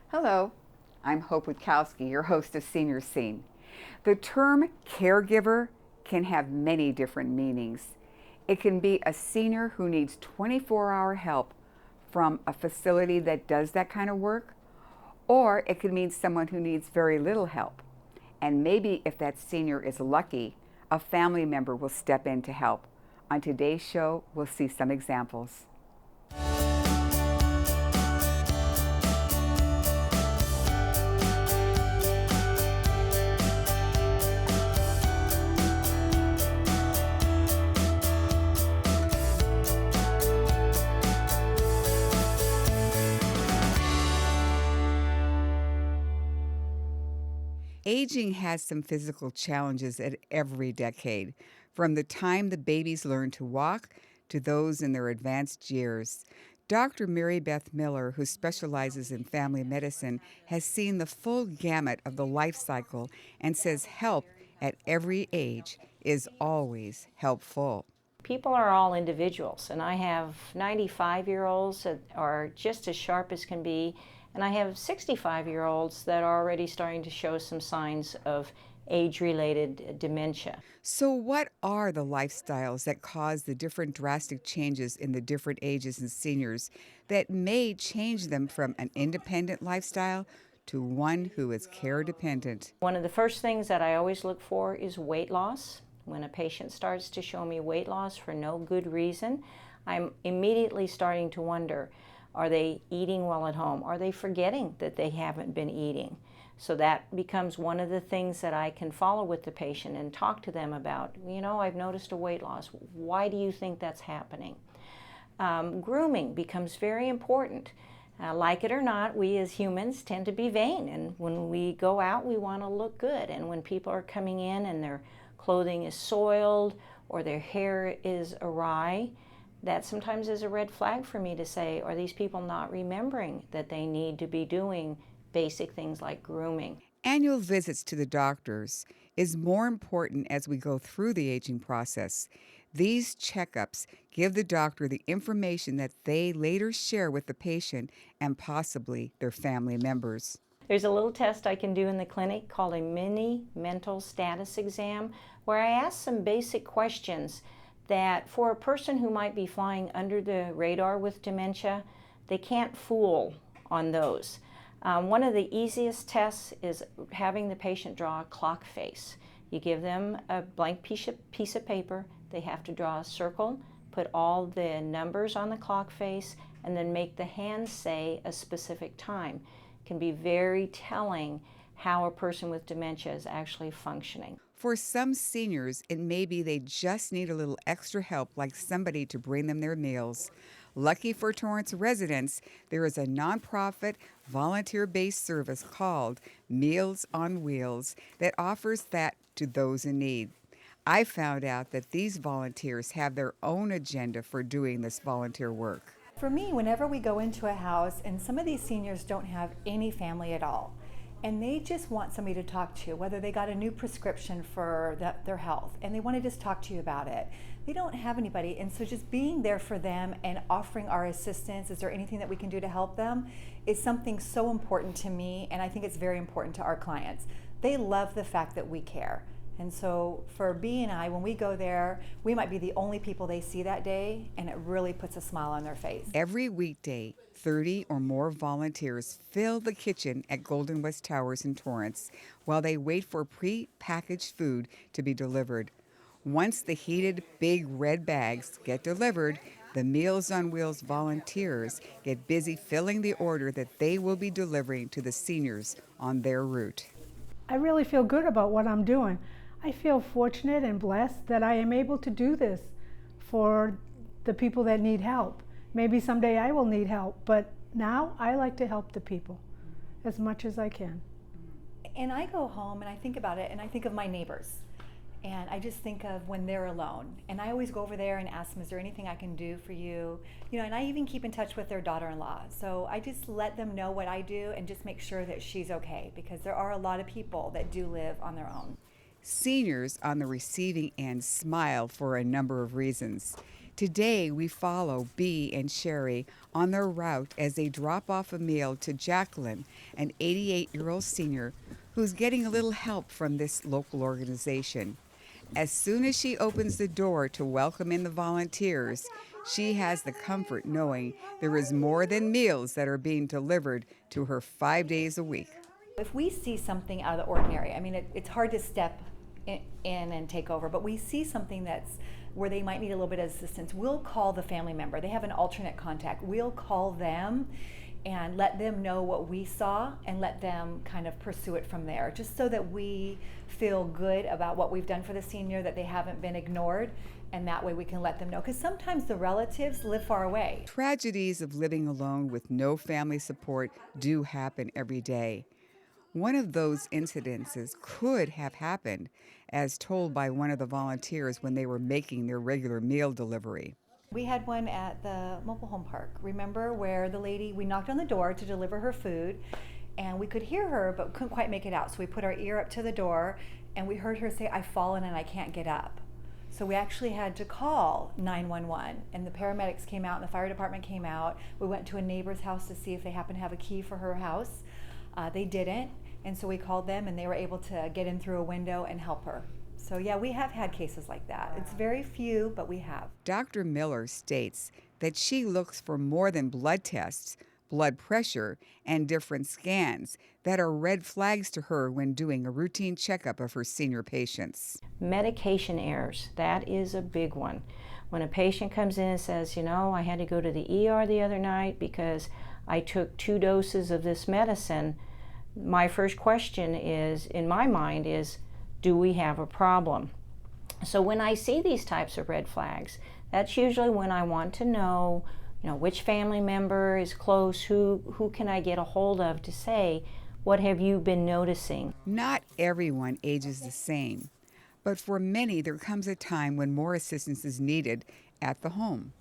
Hello, I'm Hope Witkowsky, your host of Senior Scene. The term caregiver can have many different meanings. It can be a senior who needs 24-hour help from a facility that does that kind of work, or it could mean someone who needs very little help. And maybe if that senior is lucky, a family member will step in to help. On today's show, we'll see some examples. Aging has some physical challenges at every decade, from the time the babies learn to walk to those in their advanced years. Dr. Mary Beth Miller, who specializes in family medicine, has seen the full gamut of the life cycle and says help at every age is always helpful. People are all individuals, and I have 95-year-olds that are just as sharp as can be, and I have 65-year-olds that are already starting to show some signs of age-related dementia. So, what are the lifestyles that cause the different drastic changes in the different ages and seniors that may change them from an independent lifestyle to one who is care dependent? One of the first things that I always look for is weight loss. When a patient starts to show me weight loss for no good reason, I'm immediately starting to wonder, are they eating well at home? Are they forgetting that they haven't been eating? So that becomes one of the things that I can follow with the patient and talk to them about. I've noticed a weight loss. Why do you think that's happening? Grooming becomes very important. Like it or not, we as humans tend to be vain, and when we go out, we want to look good. And when people are coming in and their clothing is soiled or their hair is awry, that sometimes is a red flag for me to say, are these people not remembering that they need to be doing basic things like grooming? Annual visits to the doctors is more important as we go through the aging process. These checkups give the doctor the information that they later share with the patient and possibly their family members. There's a little test I can do in the clinic called a mini mental status exam, where I ask some basic questions that for a person who might be flying under the radar with dementia, they can't fool on those. One of the easiest tests is having the patient draw a clock face. You give them a blank piece of paper, they have to draw a circle, put all the numbers on the clock face, and then make the hands say a specific time. It can be very telling how a person with dementia is actually functioning. For some seniors, it may be they just need a little extra help, like somebody to bring them their meals. Lucky for Torrance residents, there is a nonprofit, volunteer-based service called Meals on Wheels that offers that to those in need. I found out that these volunteers have their own agenda for doing this volunteer work. For me, whenever we go into a house, and some of these seniors don't have any family at all, and they just want somebody to talk to, whether they got a new prescription for their health and they want to just talk to you about it. They don't have anybody, and so just being there for them and offering our assistance, is there anything that we can do to help them, is something so important to me, and I think it's very important to our clients. They love the fact that we care. And so for B and I, when we go there, we might be the only people they see that day, and it really puts a smile on their face. Every weekday, 30 or more volunteers fill the kitchen at Golden West Towers in Torrance while they wait for pre-packaged food to be delivered. Once the heated big red bags get delivered, the Meals on Wheels volunteers get busy filling the order that they will be delivering to the seniors on their route. I really feel good about what I'm doing. I feel fortunate and blessed that I am able to do this for the people that need help. Maybe someday I will need help, but now I like to help the people as much as I can. And I go home and I think about it, and I think of my neighbors. And I just think of when they're alone. And I always go over there and ask them, is there anything I can do for you? And I even keep in touch with their daughter-in-law. So I just let them know what I do and just make sure that she's okay, because there are a lot of people that do live on their own. Seniors on the receiving end smile for a number of reasons. Today, we follow Bee and Sherry on their route as they drop off a meal to Jacqueline, an 88-year-old senior who's getting a little help from this local organization. As soon as she opens the door to welcome in the volunteers, she has the comfort knowing there is more than meals that are being delivered to her 5 days a week. If we see something out of the ordinary, I mean, it's hard to step in and take over, but we see something that's where they might need a little bit of assistance, we'll call the family member. They have an alternate contact. We'll call them and let them know what we saw and let them kind of pursue it from there, just so that we feel good about what we've done for the senior, that they haven't been ignored, and that way we can let them know. Because sometimes the relatives live far away. Tragedies of living alone with no family support do happen every day. One of those incidences could have happened, as told by one of the volunteers when they were making their regular meal delivery. We had one at the mobile home park. Remember where the lady, we knocked on the door to deliver her food, and we could hear her but couldn't quite make it out. So we put our ear up to the door and we heard her say, "I've fallen and I can't get up." So we actually had to call 911, and the paramedics came out and the fire department came out. We went to a neighbor's house to see if they happened to have a key for her house. They didn't, and so we called them and they were able to get in through a window and help her. So yeah, we have had cases like that. It's very few, but we have. Dr. Miller states that she looks for more than blood tests, blood pressure, and different scans that are red flags to her when doing a routine checkup of her senior patients. Medication errors, that is a big one. When a patient comes in and says, I had to go to the ER the other night because I took 2 doses of this medicine, my first question is, in my mind, is, do we have a problem? So when I see these types of red flags, that's usually when I want to know, which family member is close, who can I get a hold of to say, what have you been noticing? Not everyone ages the same, but for many there comes a time when more assistance is needed at the home.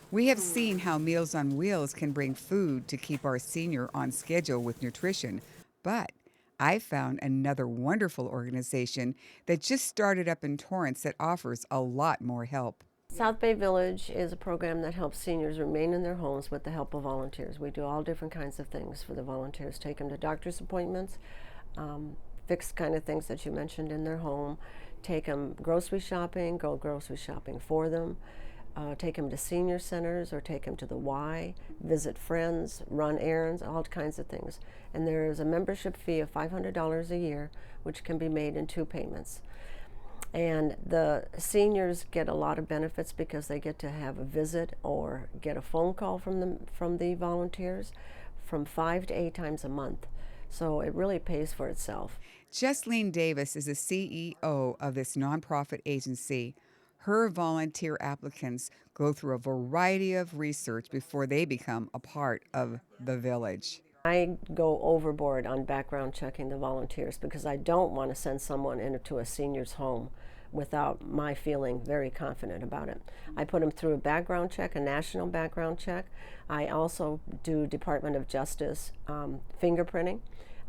We have seen how Meals on Wheels can bring food to keep our senior on schedule with nutrition, but I found another wonderful organization that just started up in Torrance that offers a lot more help. South Bay Village is a program that helps seniors remain in their homes with the help of volunteers. We do all different kinds of things for the volunteers. Take them to doctor's appointments, fix kind of things that you mentioned in their home, take them grocery shopping, go grocery shopping for them, take them to senior centers or take them to the Y, visit friends, run errands, all kinds of things. And there is a membership fee of $500 a year, which can be made in 2 payments. And the seniors get a lot of benefits because they get to have a visit or get a phone call from the volunteers from 5 to 8 times a month. So it really pays for itself. Jesseline Davis is the CEO of this nonprofit agency. Her volunteer applicants go through a variety of research before they become a part of the village. I go overboard on background checking the volunteers because I don't want to send someone into a senior's home without my feeling very confident about it. I put them through a background check, a national background check. I also do Department of Justice fingerprinting.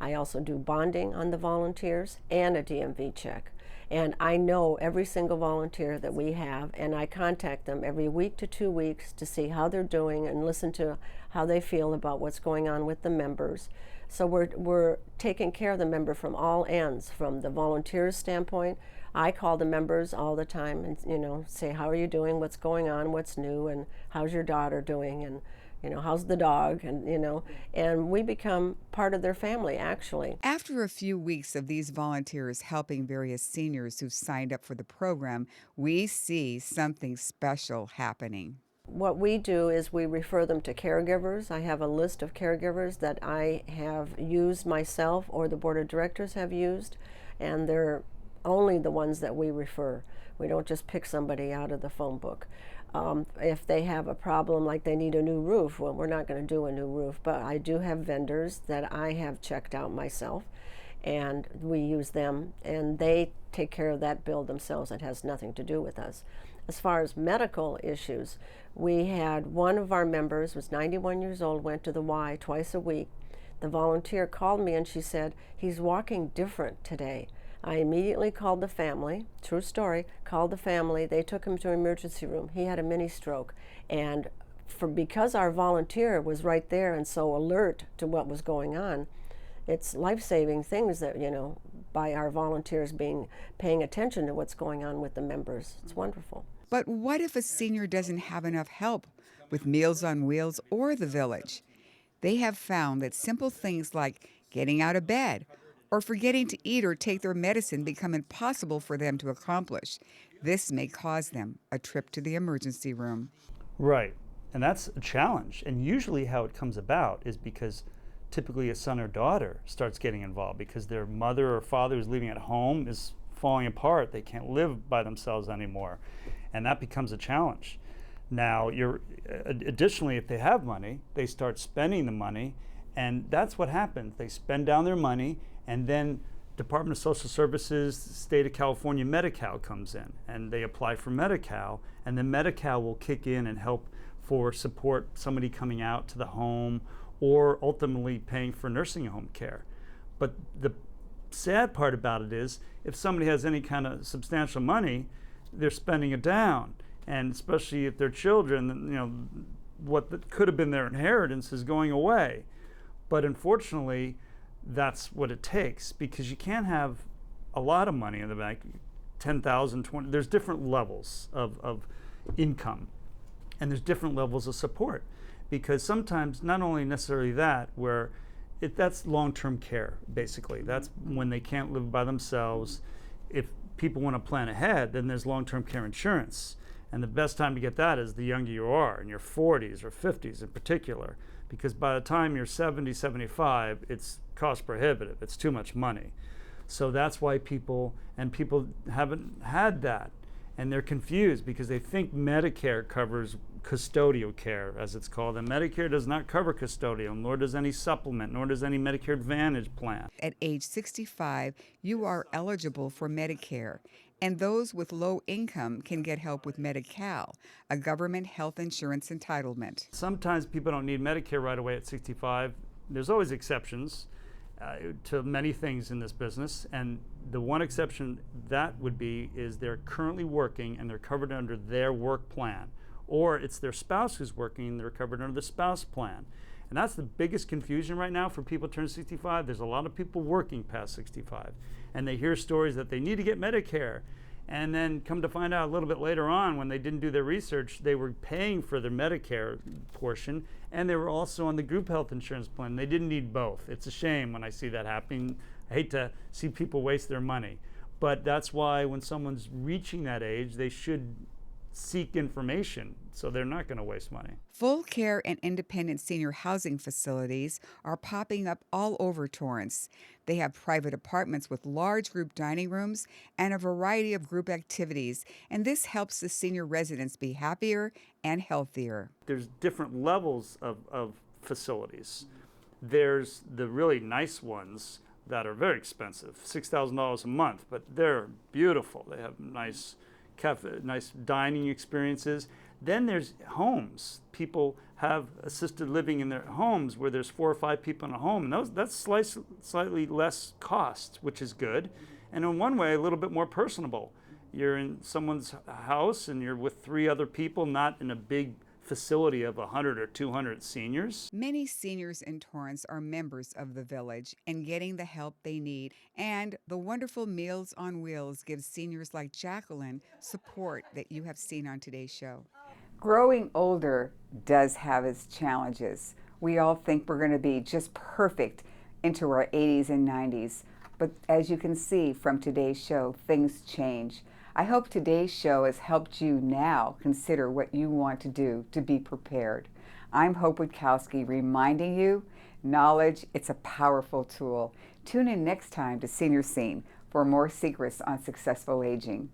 I also do bonding on the volunteers and a DMV check. And I know every single volunteer that we have, and I contact them every week to 2 weeks to see how they're doing and listen to how they feel about what's going on with the members. So we're taking care of the member from all ends, from the volunteers' standpoint. I call the members all the time and say, how are you doing, what's going on, what's new, and how's your daughter doing, and how's the dog, and we become part of their family, actually. After a few weeks of these volunteers helping various seniors who've signed up for the program, we see something special happening. What we do is we refer them to caregivers. I have a list of caregivers that I have used myself or the board of directors have used, and they're only the ones that we refer. We don't just pick somebody out of the phone book. If they have a problem like they need a new roof, well, we're not going to do a new roof, but I do have vendors that I have checked out myself, and we use them, and they take care of that bill themselves. It has nothing to do with us. As far as medical issues, we had one of our members, was 91 years old, went to the Y twice a week. The volunteer called me and she said, he's walking different today. I immediately called the family, true story, called the family. They took him to an emergency room. He had a mini stroke. And because our volunteer was right there and so alert to what was going on, it's life-saving things that, by our volunteers paying attention to what's going on with the members. It's wonderful. But what if a senior doesn't have enough help with Meals on Wheels or the Village? They have found that simple things like getting out of bed or forgetting to eat or take their medicine become impossible for them to accomplish. This may cause them a trip to the emergency room. Right. And that's a challenge. And usually how it comes about is because typically a son or daughter starts getting involved because their mother or father who's living at home is falling apart. They can't live by themselves anymore. And that becomes a challenge. Now, additionally, if they have money, they start spending the money, and that's what happens. They spend down their money, and then Department of Social Services, State of California Medi-Cal comes in, and they apply for Medi-Cal, and then Medi-Cal will kick in and help for support somebody coming out to the home or ultimately paying for nursing home care. But the sad part about it is if somebody has any kind of substantial money, they're spending it down. And especially if they're children, what could have been their inheritance is going away. But unfortunately, that's what it takes, because you can't have a lot of money in the bank, 10,000, 20, there's different levels of income, and there's different levels of support, because sometimes not only necessarily that, where that's long-term care, basically. That's when they can't live by themselves. If people want to plan ahead, then there's long-term care insurance. And the best time to get that is the younger you are, in your 40s or 50s in particular, because by the time you're 70, 75, it's cost prohibitive. It's too much money. So that's why people haven't had that, and they're confused because they think Medicare covers custodial care, as it's called, and Medicare does not cover custodial, nor does any supplement, nor does any Medicare Advantage plan. At age 65, you are eligible for Medicare, and those with low income can get help with Medi-Cal, a government health insurance entitlement. Sometimes people don't need Medicare right away at 65. There's always exceptions to many things in this business, and the one exception that would be is they're currently working and they're covered under their work plan, or it's their spouse who's working and they're covered under the spouse plan. And that's the biggest confusion right now for people turning 65. There's a lot of people working past 65, and they hear stories that they need to get Medicare, and then come to find out a little bit later on, when they didn't do their research, they were paying for their Medicare portion, and they were also on the group health insurance plan. They didn't need both. It's a shame when I see that happening. I hate to see people waste their money. But that's why when someone's reaching that age, they should seek information, so they're not going to waste money. Full care and independent senior housing facilities are popping up all over Torrance. They have private apartments with large group dining rooms and a variety of group activities, and this helps the senior residents be happier and healthier. There's different levels of facilities. There's the really nice ones that are very expensive, $6,000 a month, but they're beautiful. They have nice cafe, nice dining experiences. Then there's homes. People have assisted living in their homes where there's 4 or 5 people in a home, and that's slightly less cost, which is good, and in one way a little bit more personable. You're in someone's house and you're with 3 other people, not in a big facility of 100 or 200 seniors. Many seniors in Torrance are members of the Village and getting the help they need, and the wonderful Meals on Wheels gives seniors like Jacqueline support that you have seen on today's show. Growing older does have its challenges. We all think we're going to be just perfect into our 80s and 90s, but as you can see from today's show, things change. I hope today's show has helped you now consider what you want to do to be prepared. I'm Hope Witkowsky, reminding you, knowledge, it's a powerful tool. Tune in next time to Senior Scene for more secrets on successful aging.